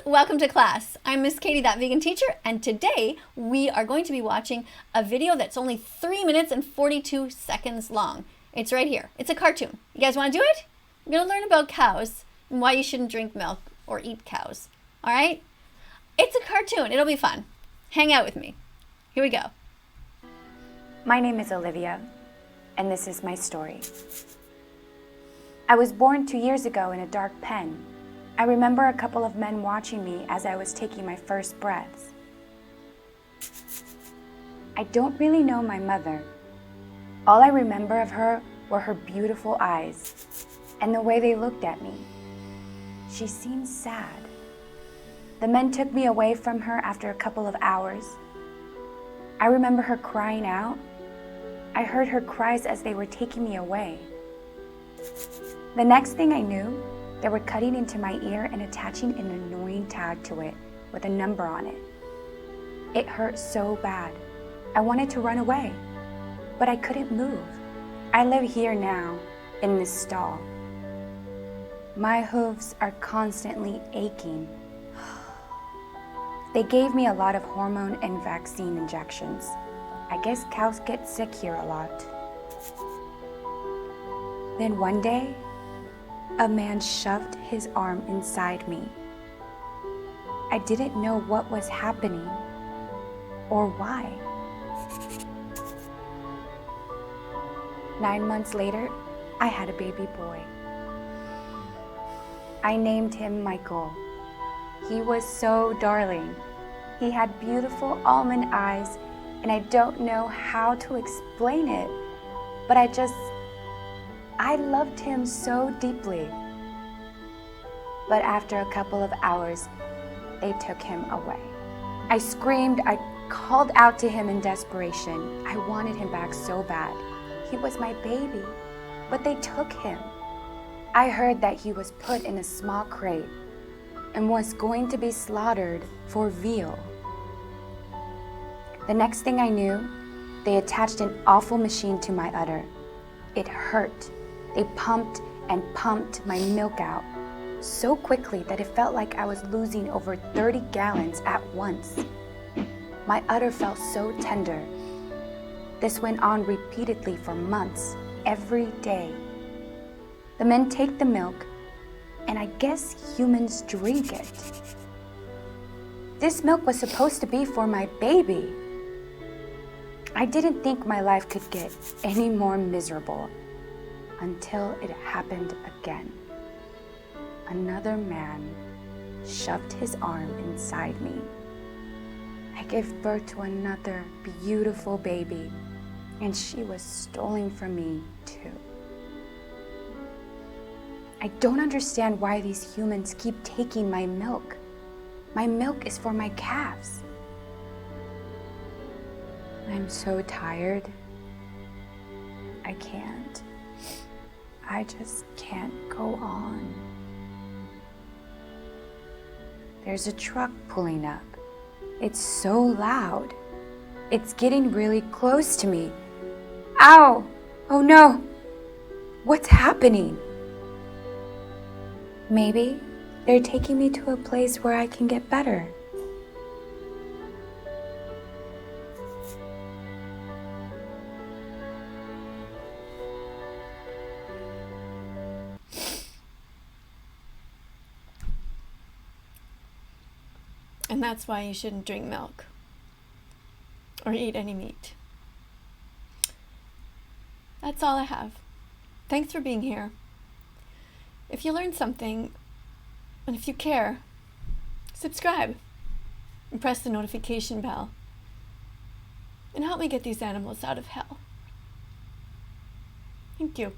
welcome to class. I'm Miss Katie, that vegan teacher, and today we are going to be watching a video that's only 3 minutes and 42 seconds long. It's right here. It's a cartoon. You guys want to do it? We're going to learn about cows and why you shouldn't drink milk or eat cows. All right? It's a cartoon. It'll be fun. Hang out with me. Here we go. My name is Olivia, and this is my story. I was born 2 years ago in a dark pen. I remember a couple of men watching me as I was taking my first breaths. I don't really know my mother. All I remember of her were her beautiful eyes and the way they looked at me. She seemed sad. The men took me away from her after a couple of hours. I remember her crying out. I heard her cries as they were taking me away. The next thing I knew, they were cutting into my ear and attaching an annoying tag to it with a number on it. It hurt so bad. I wanted to run away, but I couldn't move. I live here now, in this stall. My hooves are constantly aching. They gave me a lot of hormone and vaccine injections. I guess cows get sick here a lot. Then one day, a man shoved his arm inside me. I didn't know what was happening or why. 9 months later, I had a baby boy. I named him Michael. He was so darling. He had beautiful almond eyes, and I don't know how to explain it, but I loved him so deeply. But after a couple of hours, they took him away. I screamed, I called out to him in desperation. I wanted him back so bad. He was my baby, but they took him. I heard that he was put in a small crate and was going to be slaughtered for veal. The next thing I knew, they attached an awful machine to my udder. It hurt. They pumped and pumped my milk out so quickly that it felt like I was losing over 30 gallons at once. My udder felt so tender. This went on repeatedly for months, every day. The men take the milk, and I guess humans drink it. This milk was supposed to be for my baby. I didn't think my life could get any more miserable until it happened again. Another man shoved his arm inside me. I gave birth to another beautiful baby, and she was stolen from me too. I don't understand why these humans keep taking my milk. My milk is for my calves. I'm so tired. I can't. I just can't go on. There's a truck pulling up. It's so loud. It's getting really close to me. Ow! Oh no! What's happening? Maybe they're taking me to a place where I can get better. And that's why you shouldn't drink milk or eat any meat. That's all I have. Thanks for being here. If you learned something, and if you care, subscribe and press the notification bell and help me get these animals out of hell. Thank you.